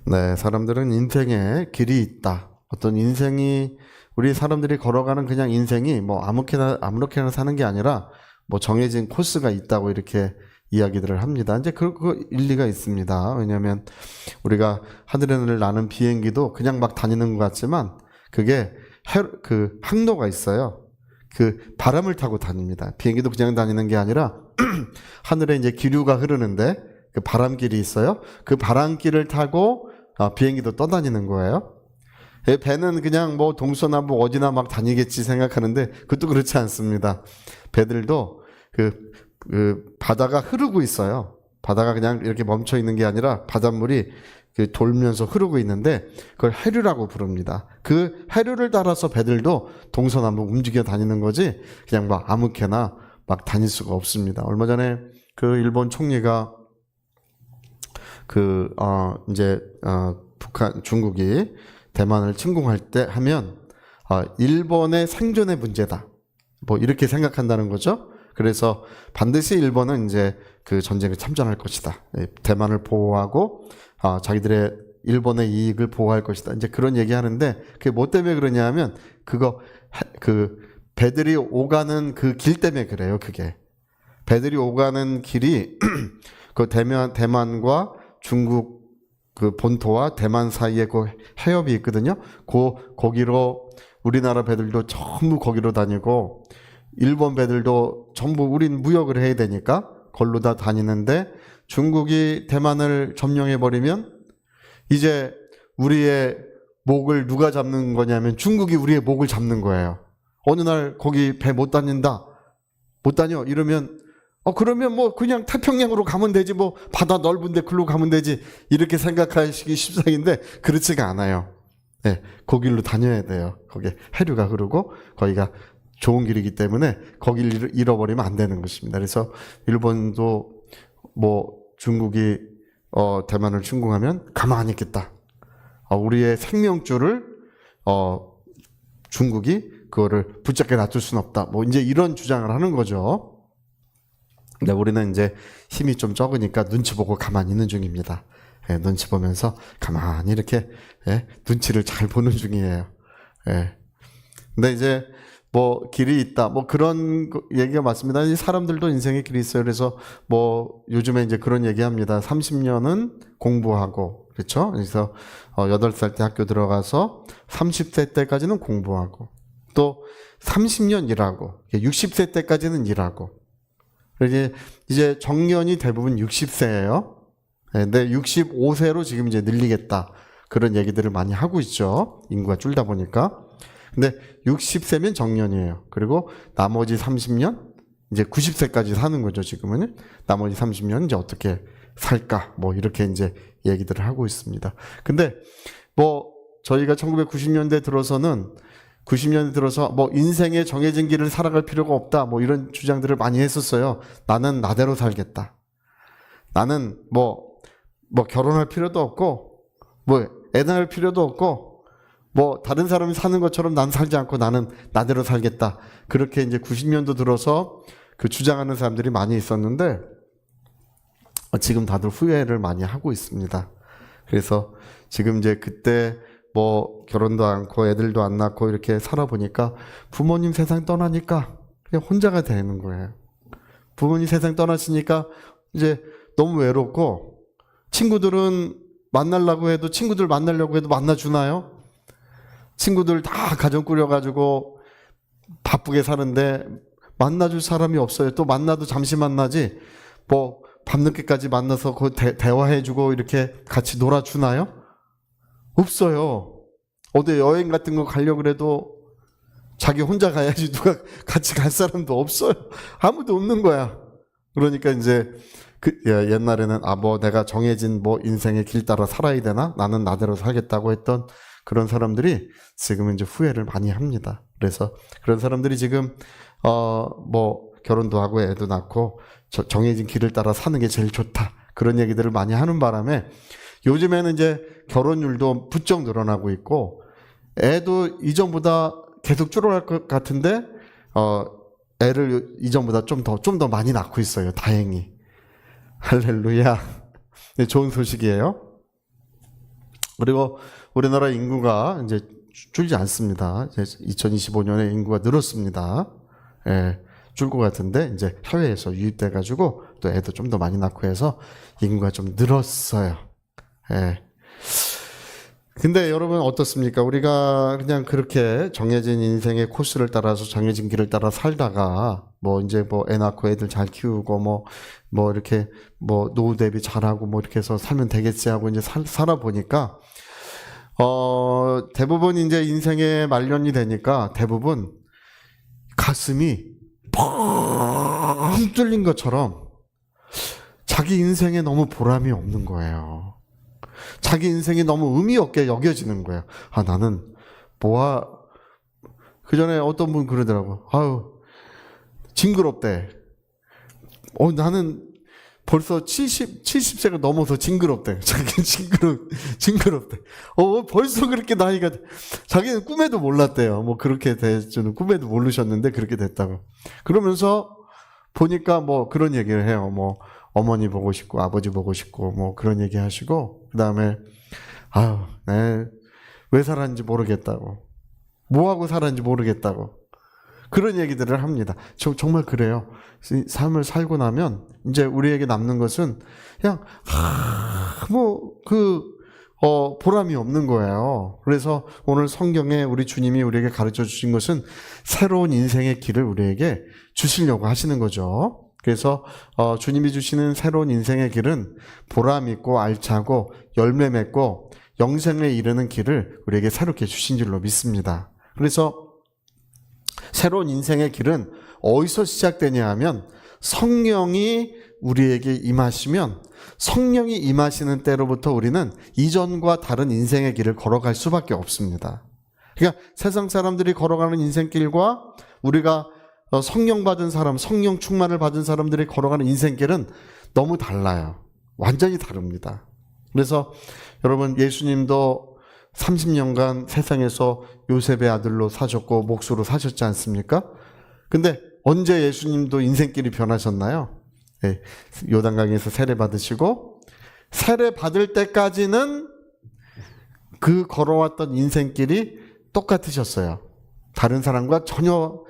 네, 사람들은 인생에 길이 있다. 어떤 인생이 우리 사람들이 걸어가는 그냥 인생이 뭐 아무렇게나 사는 게 아니라 뭐 정해진 코스가 있다고 이렇게 이야기들을 합니다. 이제 그 일리가 있습니다. 왜냐하면 우리가 하늘을 나는 비행기도 그냥 막 다니는 것 같지만 그게 그 항로가 있어요. 그 바람을 타고 다닙니다. 비행기도 그냥 다니는 게 아니라 하늘에 이제 기류가 흐르는데 그 바람길이 있어요. 그 바람길을 타고 비행기도 떠다니는 거예요. 배는 그냥 뭐 동서남북 어디나 막 다니겠지 생각하는데 그것도 그렇지 않습니다. 배들도 그 바다가 흐르고 있어요. 바다가 그냥 이렇게 멈춰 있는 게 아니라 바닷물이 돌면서 흐르고 있는데 그걸 해류라고 부릅니다. 그 해류를 따라서 배들도 동서남북 움직여 다니는 거지 그냥 막 아무렇게나 막 다닐 수가 없습니다. 얼마 전에 그 일본 총리가 중국이 대만을 침공할 때 하면 일본의 생존의 문제다. 뭐 이렇게 생각한다는 거죠. 그래서 반드시 일본은 이제 그 전쟁에 참전할 것이다. 대만을 보호하고 자기들의 일본의 이익을 보호할 것이다. 이제 그런 얘기하는데 그게 뭐 때문에 그러냐 하면 그 배들이 오가는 그 길 때문에 그래요. 그게 배들이 오가는 길이 그 대만과 중국 그 본토와 대만 사이에 그 해협이 있거든요. 거기로 우리나라 배들도 전부 거기로 다니고 일본 배들도 전부 우린 무역을 해야 되니까 걸로 다 다니는데 중국이 대만을 점령해 버리면 이제 우리의 목을 누가 잡는 거냐면 중국이 우리의 목을 잡는 거예요. 어느 날 거기 배 못 다닌다. 못 다녀. 이러면 그러면 뭐 그냥 태평양으로 가면 되지 뭐 바다 넓은데 글로 가면 되지 이렇게 생각하시기 십상인데 그렇지가 않아요. 네, 거길로 다녀야 돼요. 거기 해류가 흐르고 거기가 좋은 길이기 때문에 거기를 잃어버리면 안 되는 것입니다. 그래서 일본도 뭐 중국이 대만을 침공하면 가만히 있겠다. 우리의 생명줄을 중국이 그거를 붙잡게 놔둘 수는 없다. 뭐 이제 이런 주장을 하는 거죠. 근데 우리는 이제 힘이 좀 적으니까 눈치 보고 가만히 있는 중입니다. 눈치 보면서 가만히 이렇게 눈치를 잘 보는 중이에요. 근데 이제 뭐 길이 있다. 뭐 그런 얘기가 맞습니다. 이 사람들도 인생에 길이 있어요. 그래서 뭐 요즘에 이제 그런 얘기합니다. 30년은 공부하고 그렇죠? 그래서 8살 때 학교 들어가서 30세 때까지는 공부하고 또 30년 일하고 60세 때까지는 일하고 이제 정년이 대부분 60세예요. 근데 65세로 지금 이제 늘리겠다. 그런 얘기들을 많이 하고 있죠. 인구가 줄다 보니까. 근데 60세면 정년이에요. 그리고 나머지 30년 이제 90세까지 사는 거죠, 지금은. 나머지 30년 이제 어떻게 살까? 뭐 이렇게 이제 얘기들을 하고 있습니다. 근데 뭐 저희가 1990년대 들어서는 90년대 들어서 뭐 인생에 정해진 길을 살아갈 필요가 없다. 뭐 이런 주장들을 많이 했었어요. 나는 나대로 살겠다. 나는 뭐 결혼할 필요도 없고 뭐 애 낳을 필요도 없고 뭐 다른 사람이 사는 것처럼 난 살지 않고 나는 나대로 살겠다. 그렇게 이제 90년도 들어서 그 주장하는 사람들이 많이 있었는데 지금 다들 후회를 많이 하고 있습니다. 그래서 지금 이제 그때 뭐 결혼도 않고 애들도 안 낳고 이렇게 살아보니까 부모님 세상 떠나니까 그냥 혼자가 되는 거예요. 부모님 세상 떠나시니까 이제 너무 외롭고 친구들은 만나려고 해도 친구들 만나려고 해도 만나주나요? 친구들 다 가정 꾸려가지고 바쁘게 사는데 만나줄 사람이 없어요. 또 만나도 잠시 만나지 뭐 밤늦게까지 만나서 그 대화해주고 이렇게 같이 놀아주나요? 없어요. 어디 여행 같은 거 가려고 그래도 자기 혼자 가야지 누가 같이 갈 사람도 없어요. 아무도 없는 거야. 그러니까 이제 옛날에는 뭐 내가 정해진 뭐 인생의 길 따라 살아야 되나? 나는 나대로 살겠다고 했던 그런 사람들이 지금은 이제 후회를 많이 합니다. 그래서 그런 사람들이 지금 뭐 결혼도 하고 애도 낳고 정해진 길을 따라 사는 게 제일 좋다. 그런 얘기들을 많이 하는 바람에 요즘에는 이제 결혼율도 부쩍 늘어나고 있고 애도 이전보다 계속 줄어갈 것 같은데 애를 이전보다 좀 더 많이 낳고 있어요. 다행히. 할렐루야. 네, 좋은 소식이에요. 그리고 우리나라 인구가 이제 줄지 않습니다. 이제 2025년에 인구가 늘었습니다. 예, 줄 것 같은데 이제 해외에서 유입돼 가지고 또 애도 좀 더 많이 낳고 해서 인구가 좀 늘었어요. 예. 근데 여러분 어떻습니까? 우리가 그냥 그렇게 정해진 인생의 코스를 따라서 정해진 길을 따라 살다가 뭐 이제 뭐 애 낳고 애들 잘 키우고 뭐 이렇게 뭐 노후 대비 잘하고 뭐 이렇게 해서 살면 되겠지 하고 이제 살아 보니까 대부분 이제 인생의 말년이 되니까 대부분 가슴이 뻥 뚫린 것처럼 자기 인생에 너무 보람이 없는 거예요. 자기 인생이 너무 의미 없게 여겨지는 거예요. 아, 나는 그 전에 어떤 분 그러더라고. 아유, 징그럽대. 나는 벌써 70세가 넘어서 징그럽대. 자기는 징그럽대. 벌써 그렇게 나이가, 자기는 꿈에도 몰랐대요. 뭐 그렇게 될 줄은 꿈에도 모르셨는데 그렇게 됐다고. 그러면서 보니까 뭐 그런 얘기를 해요. 뭐 어머니 보고 싶고 아버지 보고 싶고 뭐 그런 얘기 하시고, 그 다음에 아유, 왜 살았는지 모르겠다고, 뭐하고 살았는지 모르겠다고 그런 얘기들을 합니다. 정말 그래요. 삶을 살고 나면 이제 우리에게 남는 것은 그냥 보람이 없는 거예요. 그래서 오늘 성경에 우리 주님이 우리에게 가르쳐 주신 것은 새로운 인생의 길을 우리에게 주시려고 하시는 거죠. 그래서 주님이 주시는 새로운 인생의 길은 보람 있고 알차고 열매 맺고 영생에 이르는 길을 우리에게 새롭게 주신 줄로 믿습니다. 그래서 새로운 인생의 길은 어디서 시작되냐 하면 성령이 우리에게 임하시면, 성령이 임하시는 때로부터 우리는 이전과 다른 인생의 길을 걸어갈 수밖에 없습니다. 그러니까 세상 사람들이 걸어가는 인생길과 우리가 성령 받은 사람, 성령 충만을 받은 사람들이 걸어가는 인생길은 너무 달라요. 완전히 다릅니다. 그래서 여러분, 예수님도 30년간 세상에서 요셉의 아들로 사셨고 목수로 사셨지 않습니까? 근데 언제 예수님도 인생길이 변하셨나요? 네, 요단강에서 세례 받으시고 세례 받을 때까지는 그 걸어왔던 인생길이 똑같으셨어요. 다른 사람과 전혀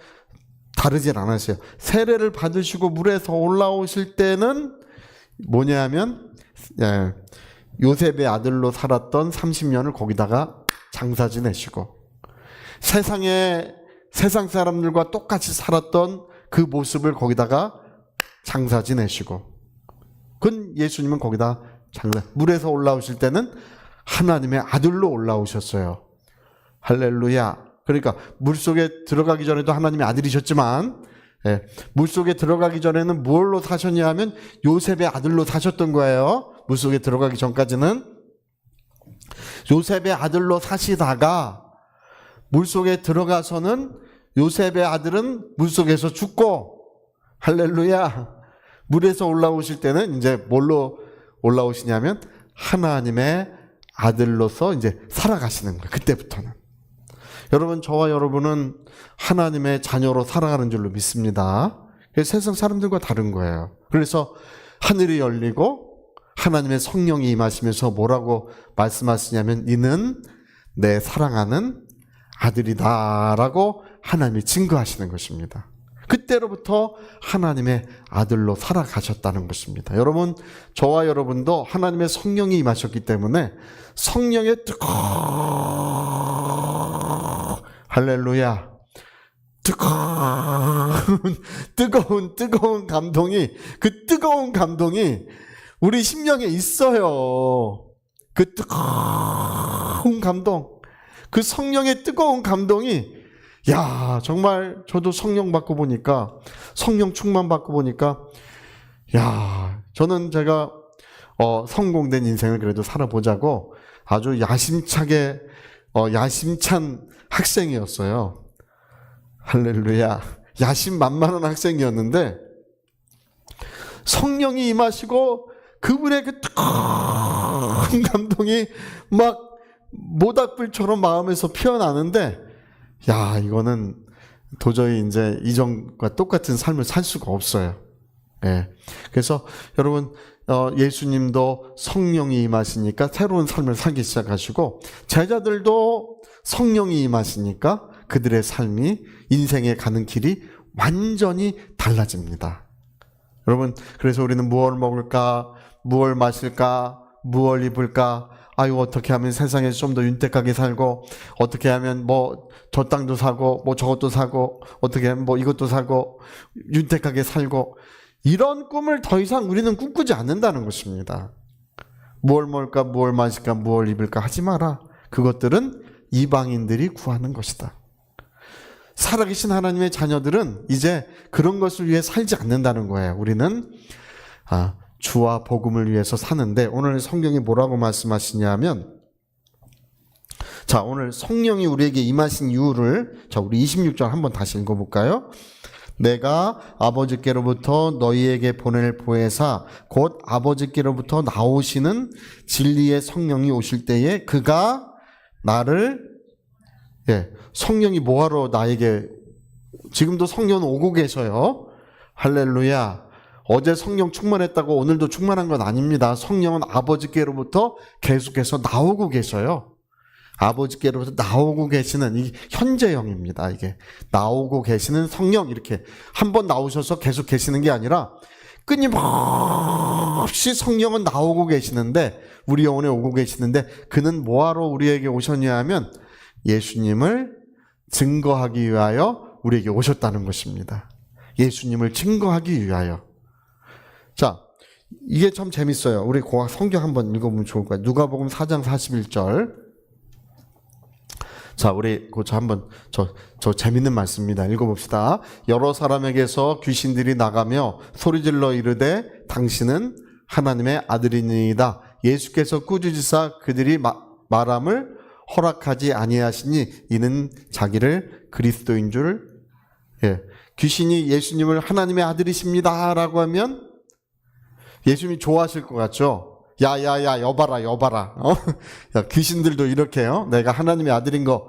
다르질 않았어요. 세례를 받으시고 물에서 올라오실 때는 뭐냐면 요셉의 아들로 살았던 30년을 거기다가 장사 지내시고 세상 사람들과 똑같이 살았던 그 모습을 거기다가 장사 지내시고, 그건 예수님은 거기다 물에서 올라오실 때는 하나님의 아들로 올라오셨어요. 할렐루야. 그러니까 물속에 들어가기 전에도 하나님의 아들이셨지만 물속에 들어가기 전에는 뭘로 사셨냐 하면 요셉의 아들로 사셨던 거예요. 물속에 들어가기 전까지는 요셉의 아들로 사시다가 물속에 들어가서는 요셉의 아들은 물속에서 죽고, 할렐루야, 물에서 올라오실 때는 이제 뭘로 올라오시냐면 하나님의 아들로서 이제 살아가시는 거예요. 그때부터는. 여러분, 저와 여러분은 하나님의 자녀로 살아가는 줄로 믿습니다. 세상 사람들과 다른 거예요. 그래서 하늘이 열리고 하나님의 성령이 임하시면서 뭐라고 말씀하시냐면 이는 내 사랑하는 아들이다라고 하나님이 증거하시는 것입니다. 그때로부터 하나님의 아들로 살아가셨다는 것입니다. 여러분, 저와 여러분도 하나님의 성령이 임하셨기 때문에 성령의 할렐루야, 뜨거운 감동이, 그 뜨거운 감동이 우리 심령에 있어요. 그 뜨거운 감동, 그 성령의 뜨거운 감동이, 야, 정말 저도 성령 받고 보니까, 성령 충만 받고 보니까, 야, 저는 제가 성공된 인생을 그래도 살아보자고 아주 야심찬 학생이었어요. 할렐루야. 야심만만한 학생이었는데 성령이 임하시고 그분의 그 뜨거운 감동이 막 모닥불처럼 마음에서 피어나는데, 야, 이거는 도저히 이제 이전과 똑같은 삶을 살 수가 없어요. 예. 그래서 여러분, 예수님도 성령이 임하시니까 새로운 삶을 살기 시작하시고 제자들도 성령이 임하시니까 그들의 삶이 인생에 가는 길이 완전히 달라집니다. 여러분, 그래서 우리는 무엇을 먹을까, 무엇을 마실까, 무엇을 입을까, 아유 어떻게 하면 세상에서 좀 더 윤택하게 살고, 어떻게 하면 뭐 저 땅도 사고 뭐 저것도 사고, 어떻게 하면 뭐 이것도 사고 윤택하게 살고, 이런 꿈을 더 이상 우리는 꿈꾸지 않는다는 것입니다. 무엇을 먹을까, 무엇을 마실까, 무엇을 입을까 하지 마라. 그것들은 이방인들이 구하는 것이다. 살아계신 하나님의 자녀들은 이제 그런 것을 위해 살지 않는다는 거예요. 우리는 주와 복음을 위해서 사는데, 오늘 성경이 뭐라고 말씀하시냐면, 자, 오늘 성령이 우리에게 임하신 이유를, 자, 우리 26절 한번 다시 읽어볼까요? 내가 아버지께로부터 너희에게 보낼 보혜사 곧 아버지께로부터 나오시는 진리의 성령이 오실 때에 그가 나를, 성령이 뭐하러 나에게, 지금도 성령은 오고 계셔요. 할렐루야. 어제 성령 충만했다고 오늘도 충만한 건 아닙니다. 성령은 아버지께로부터 계속해서 나오고 계셔요. 아버지께로부터 나오고 계시는, 이 현재형입니다. 이게 나오고 계시는 성령, 이렇게 한 번 나오셔서 계속 계시는 게 아니라 끊임없이 성령은 나오고 계시는데, 우리 영혼에 오고 계시는데, 그는 뭐하러 우리에게 오셨냐 하면 예수님을 증거하기 위하여 우리에게 오셨다는 것입니다. 예수님을 증거하기 위하여. 자, 이게 참 재밌어요. 우리 성경 한번 읽어보면 좋을 거예요. 누가복음 4장 41절. 자, 우리 한번 저 재밌는 말씀입니다. 읽어봅시다. 여러 사람에게서 귀신들이 나가며 소리질러 이르되 당신은 하나님의 아들이니이다. 예수께서 꾸짖으사 그들이 말함을 허락하지 아니하시니 이는 자기를 그리스도인 줄. 귀신이 예수님을 하나님의 아들이십니다 라고 하면 예수님이 좋아하실 것 같죠? 야야야 여봐라. 야, 귀신들도 이렇게요. 내가 하나님의 아들인 거,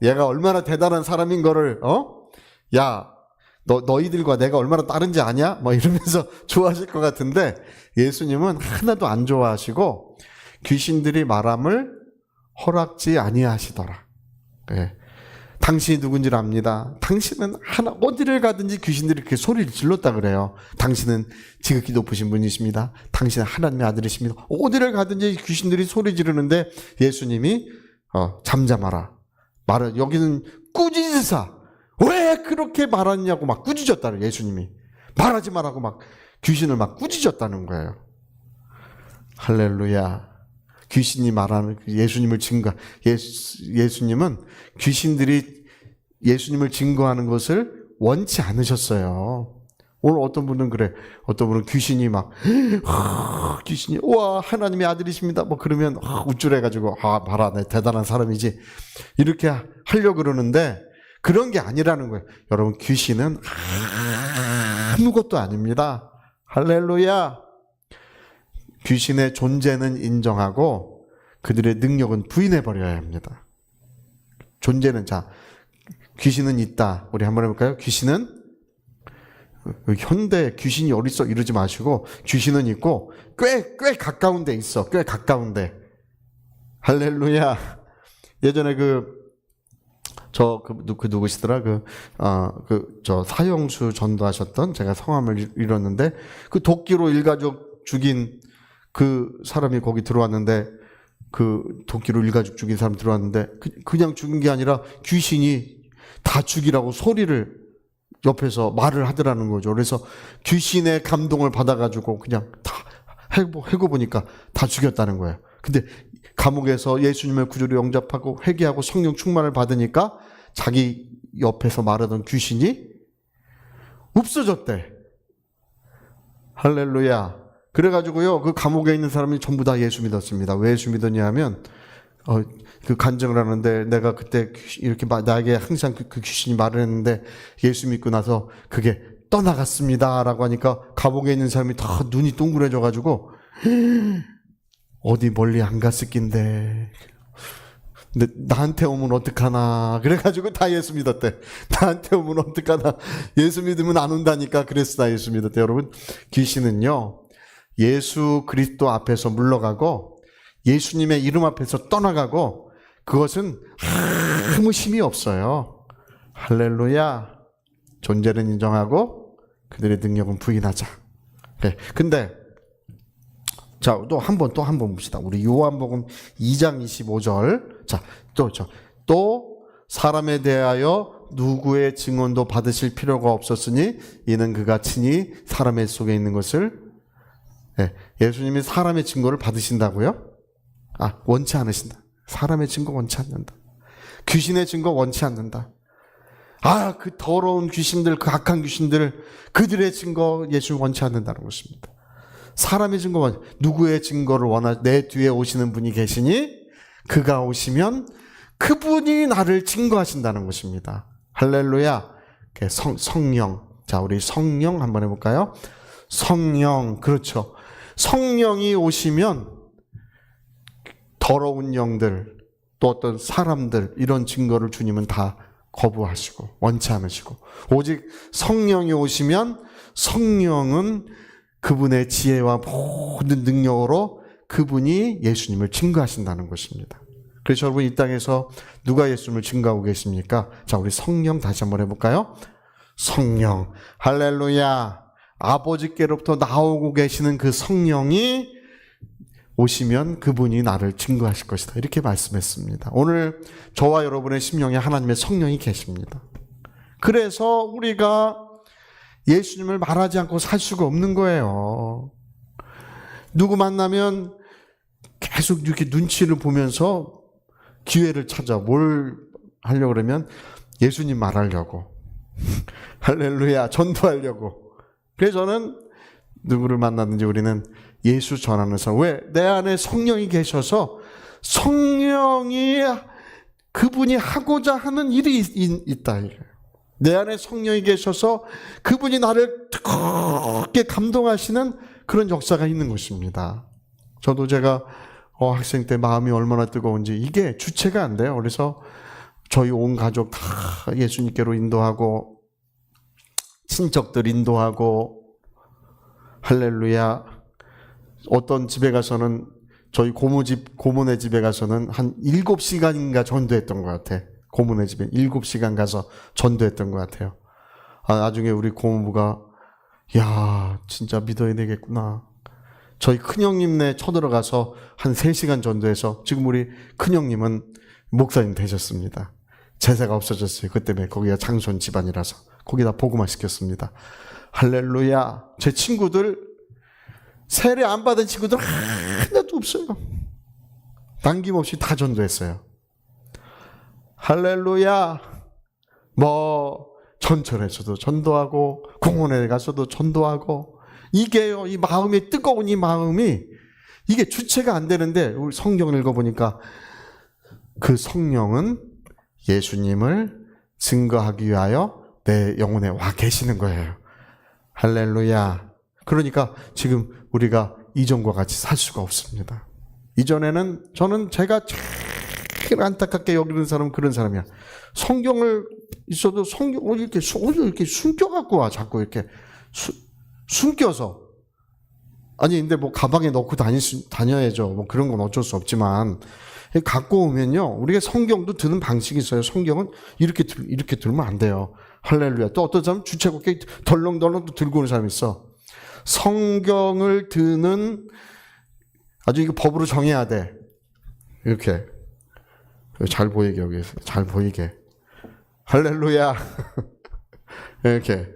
얘가 얼마나 대단한 사람인 거를, 야, 너희들과 내가 얼마나 다른지 아냐? 뭐 이러면서 좋아하실 것 같은데, 예수님은 하나도 안 좋아하시고 귀신들이 말함을 허락지 아니하시더라. 당신이 누군지를 압니다. 당신은 어디를 가든지 귀신들이 그렇게 소리를 질렀다 그래요. 당신은 지극히 높으신 분이십니다. 당신은 하나님의 아들이십니다. 어디를 가든지 귀신들이 소리 지르는데 예수님이 잠잠하라. 여기는 꾸짖으사. 왜 그렇게 말하냐고 막 꾸짖었다는, 예수님이 말하지 말라고 막 귀신을 막 꾸짖었다는 거예요. 할렐루야. 귀신이 말하는 예수님을 예수님은 귀신들이 예수님을 증거하는 것을 원치 않으셨어요. 오늘 어떤 분은 그래. 어떤 분은 귀신이 귀신이 와 하나님의 아들이십니다. 뭐 그러면 우쭐해가지고 봐라 내 대단한 사람이지 이렇게 하려고 그러는데 그런 게 아니라는 거예요. 여러분, 귀신은 아무것도 아닙니다. 할렐루야. 귀신의 존재는 인정하고 그들의 능력은 부인해버려야 합니다. 존재는, 귀신은 있다. 우리 한번 해볼까요? 귀신은, 현대 귀신이 어딨어 이러지 마시고, 귀신은 있고, 꽤 가까운 데 있어. 꽤 가까운데. 할렐루야. 예전에 누구시더라? 사형수 전도하셨던, 제가 성함을 잃었는데, 그 도끼로 일가족 죽인 그 사람이 거기 들어왔는데, 그 도끼로 일가족 죽인 사람 들어왔는데, 그냥 죽은 게 아니라 귀신이 다 죽이라고 소리를 옆에서 말을 하더라는 거죠. 그래서 귀신의 감동을 받아가지고 그냥 다 해고 보니까 다 죽였다는 거예요. 근데 감옥에서 예수님의 구주로 영접하고 회개하고 성령 충만을 받으니까 자기 옆에서 말하던 귀신이 없어졌대. 할렐루야. 그래가지고요, 그 감옥에 있는 사람이 전부 다 예수 믿었습니다. 왜 예수 믿었냐 하면, 그 간증을 하는데, 내가 그때 이렇게 나에게 항상 그 귀신이 말을 했는데, 예수 믿고 나서 그게 떠나갔습니다. 라고 하니까, 감옥에 있는 사람이 다 눈이 동그래져가지고, 어디 멀리 안 갔을 낀데, 근데 나한테 오면 어떡하나. 그래가지고 다 예수 믿었대. 나한테 오면 어떡하나. 예수 믿으면 안 온다니까. 그래서 다 예수 믿었대. 여러분, 귀신은요, 예수 그리스도 앞에서 물러가고 예수님의 이름 앞에서 떠나가고 그것은 아무 힘이 없어요. 할렐루야. 존재는 인정하고 그들의 능력은 부인하자. 네. 근데 자, 또 한 번 봅시다. 우리 요한복음 2장 25절. 자, 또 사람에 대하여 누구의 증언도 받으실 필요가 없었으니 이는 그가 친히 사람의 속에 있는 것을 예수님이 사람의 증거를 받으신다고요? 원치 않으신다. 사람의 증거 원치 않는다. 귀신의 증거 원치 않는다. 그 더러운 귀신들, 그 악한 귀신들, 그들의 증거 예수 원치 않는다는 것입니다. 사람의 증거, 누구의 증거를 내 뒤에 오시는 분이 계시니 그가 오시면 그분이 나를 증거하신다는 것입니다. 할렐루야. 성령. 자, 우리 성령 한번 해볼까요? 성령. 그렇죠. 성령이 오시면 더러운 영들, 또 어떤 사람들, 이런 증거를 주님은 다 거부하시고 원치 않으시고, 오직 성령이 오시면 성령은 그분의 지혜와 모든 능력으로 그분이 예수님을 증거하신다는 것입니다. 그래서 여러분, 이 땅에서 누가 예수님을 증거하고 계십니까? 자, 우리 성령 다시 한번 해볼까요? 성령. 할렐루야. 아버지께로부터 나오고 계시는 그 성령이 오시면 그분이 나를 증거하실 것이다. 이렇게 말씀했습니다. 오늘 저와 여러분의 심령에 하나님의 성령이 계십니다. 그래서 우리가 예수님을 말하지 않고 살 수가 없는 거예요. 누구 만나면 계속 이렇게 눈치를 보면서 기회를 찾아 뭘 하려고 그러면 예수님 말하려고. 할렐루야. 전도하려고. 그래서 저는 누구를 만났는지 우리는 예수 전하는 사람. 왜? 내 안에 성령이 계셔서 성령이 그분이 하고자 하는 일이 있다. 내 안에 성령이 계셔서 그분이 나를 뜨겁게 감동하시는 그런 역사가 있는 것입니다. 저도 제가 학생 때 마음이 얼마나 뜨거운지 이게 주체가 안 돼요. 그래서 저희 온 가족 다 예수님께로 인도하고 친척들 인도하고 할렐루야. 어떤 집에 가서는 저희 고모네 집에 가서는 한 7시간인가 전도했던 것 같아. 고모네 집에 7시간 가서 전도했던 것 같아요. 나중에 우리 고모부가 야 진짜 믿어야 되겠구나. 저희 큰형님네 쳐들어가서 한 3시간 전도해서 지금 우리 큰형님은 목사님 되셨습니다. 제사가 없어졌어요. 그 때문에 거기가 장손 집안이라서 거기다 복음화 시켰습니다. 할렐루야. 제 친구들 세례 안 받은 친구들 하나도 없어요. 남김없이 다 전도했어요. 할렐루야. 전철에서도 전도하고 공원에 가서도 전도하고 이게요. 이 마음이 뜨거운 이 마음이 이게 주체가 안 되는데 우리 성경을 읽어보니까 그 성령은 예수님을 증거하기 위하여 내 영혼에 와 계시는 거예요. 할렐루야. 그러니까 지금 우리가 이전과 같이 살 수가 없습니다. 이전에는 저는 제가 제일 안타깝게 여기는 사람은 그런 사람이야. 성경을 있어도 성경을 이렇게 숨겨갖고 와. 자꾸 이렇게 숨겨서. 아니 근데 가방에 넣고 다녀야죠. 그런 건 어쩔 수 없지만 갖고 오면요. 우리가 성경도 드는 방식이 있어요. 성경은 이렇게 들면 안 돼요. 할렐루야. 또 어떤 사람은 주체곡게 덜렁덜렁 또 들고 오는 사람이 있어. 성경을 드는 아주 이거 법으로 정해야 돼. 이렇게 잘 보이게 여기서 잘 보이게. 할렐루야. 이렇게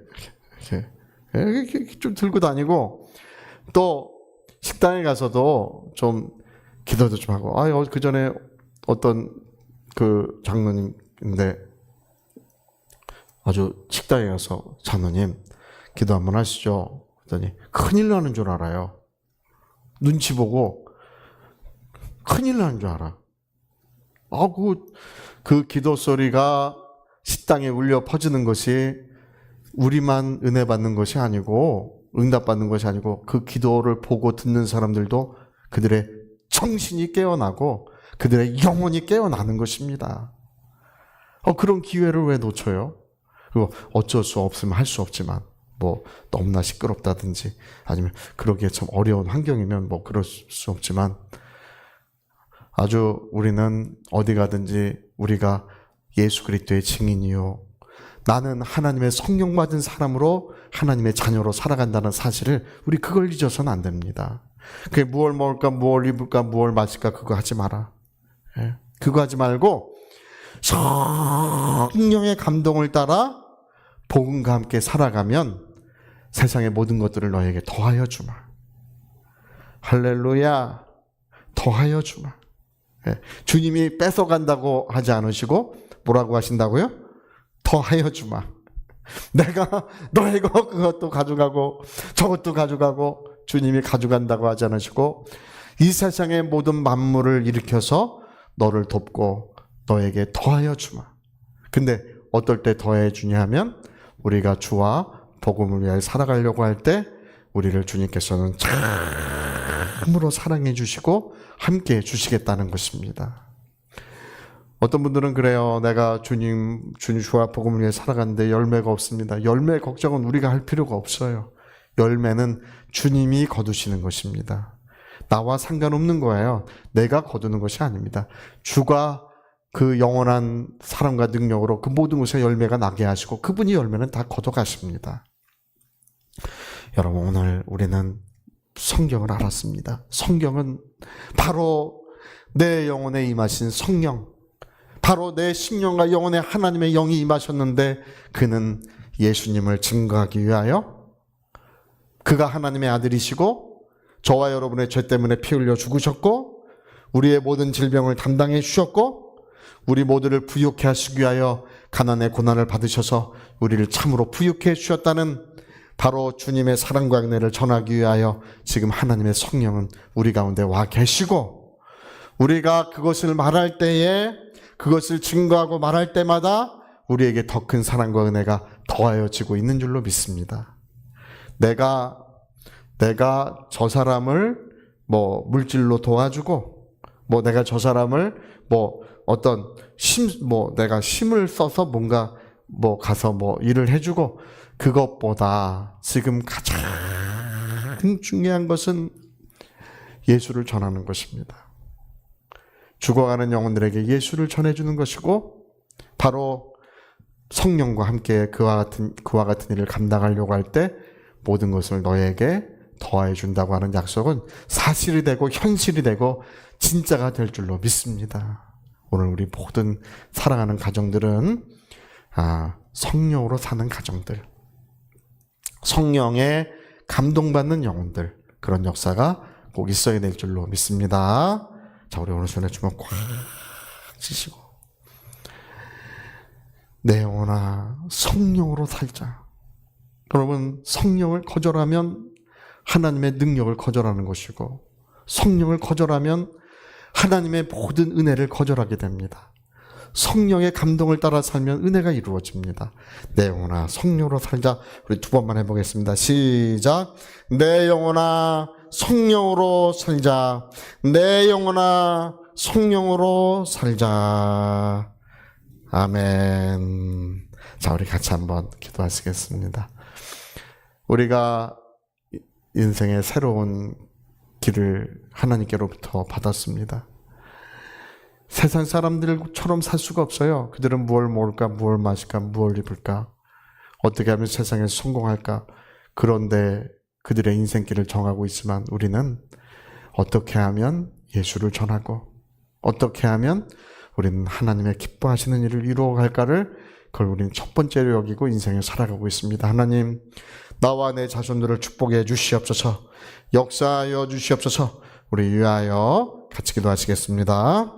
좀 들고 다니고 또 식당에 가서도 좀 기도도 좀 하고. 그 전에 어떤 그 장로님인데 아주 식당에 가서 장로님 기도 한번 하시죠. 그랬더니 큰일 나는 줄 알아요. 눈치 보고 큰일 나는 줄 알아. 그 기도 소리가 식당에 울려 퍼지는 것이 우리만 은혜 받는 것이 아니고 응답 받는 것이 아니고 그 기도를 보고 듣는 사람들도 그들의 정신이 깨어나고 그들의 영혼이 깨어나는 것입니다. 그런 기회를 왜 놓쳐요? 그리고 어쩔 수 없으면 할 수 없지만 뭐 너무나 시끄럽다든지 아니면 그러기에 참 어려운 환경이면 뭐 그럴 수 없지만 아주 우리는 어디 가든지 우리가 예수 그리스도의 증인이요 나는 하나님의 성령 받은 사람으로 하나님의 자녀로 살아간다는 사실을 우리 그걸 잊어서는 안 됩니다. 그게 무얼 먹을까 무얼 입을까 무얼 마실까 그거 하지 마라. 예? 그거 하지 말고 성령의 감동을 따라 복음과 함께 살아가면 세상의 모든 것들을 너에게 더하여 주마. 할렐루야. 더하여 주마. 예. 주님이 뺏어간다고 하지 않으시고 뭐라고 하신다고요? 더하여 주마. 내가 너의 그것도 가져가고 저것도 가져가고 주님이 가져간다고 하지 않으시고 이 세상의 모든 만물을 일으켜서 너를 돕고 너에게 더하여 주마. 근데 어떨 때 더해 주냐 하면 우리가 주와 복음을 위하여 살아가려고 할 때 우리를 주님께서는 참으로 사랑해 주시고 함께 해 주시겠다는 것입니다. 어떤 분들은 그래요. 내가 주님 주와 복음을 위해 살아가는데 열매가 없습니다. 열매 걱정은 우리가 할 필요가 없어요. 열매는 주님이 거두시는 것입니다. 나와 상관없는 거예요. 내가 거두는 것이 아닙니다. 주가 그 영원한 사랑과 능력으로 그 모든 것에 열매가 나게 하시고 그분이 열매는 다 거둬가십니다. 여러분 오늘 우리는 성경을 알았습니다. 성경은 바로 내 영혼에 임하신 성령, 바로 내 심령과 영혼에 하나님의 영이 임하셨는데 그는 예수님을 증거하기 위하여 그가 하나님의 아들이시고 저와 여러분의 죄 때문에 피 흘려 죽으셨고 우리의 모든 질병을 담당해 주셨고 우리 모두를 부유케 하시기 위하여 가난의 고난을 받으셔서 우리를 참으로 부유케 해주셨다는 바로 주님의 사랑과 은혜를 전하기 위하여 지금 하나님의 성령은 우리 가운데 와 계시고 우리가 그것을 말할 때에 그것을 증거하고 말할 때마다 우리에게 더 큰 사랑과 은혜가 더하여지고 있는 줄로 믿습니다. 내가 저 사람을 뭐 물질로 도와주고 뭐 내가 저 사람을 뭐 어떤 내가 힘을 써서 뭔가 뭐 가서 뭐 일을 해주고 그것보다 지금 가장 중요한 것은 예수를 전하는 것입니다. 죽어가는 영혼들에게 예수를 전해주는 것이고 바로 성령과 함께 그와 같은 일을 감당하려고 할 때 모든 것을 너에게 더해 준다고 하는 약속은 사실이 되고 현실이 되고 진짜가 될 줄로 믿습니다. 오늘 우리 모든 사랑하는 가정들은 성령으로 사는 가정들, 성령에 감동받는 영혼들, 그런 역사가 꼭 있어야 될 줄로 믿습니다. 자, 우리 오늘 손에 주먹 꽉 쥐시고 내 영혼아 성령으로 살자. 여러분 성령을 거절하면 하나님의 능력을 거절하는 것이고 성령을 거절하면 하나님의 모든 은혜를 거절하게 됩니다. 성령의 감동을 따라 살면 은혜가 이루어집니다. 내 영혼아 성령으로 살자. 우리 두 번만 해보겠습니다. 시작. 내 영혼아 성령으로 살자. 내 영혼아 성령으로 살자. 아멘. 자, 우리 같이 한번 기도하시겠습니다. 우리가 인생의 새로운 길을 하나님께로부터 받았습니다. 세상 사람들처럼 살 수가 없어요. 그들은 무엇을 먹을까, 무엇을 마실까, 무엇을 입을까, 어떻게 하면 세상에서 성공할까. 그런데 그들의 인생길을 정하고 있지만 우리는 어떻게 하면 예수를 전하고 어떻게 하면 우리는 하나님의 기뻐하시는 일을 이루어갈까를 그걸 우리는 첫 번째로 여기고 인생을 살아가고 있습니다. 하나님, 나와 내 자손들을 축복해 주시옵소서. 역사하여 주시옵소서. 우리 위하여 같이 기도하시겠습니다.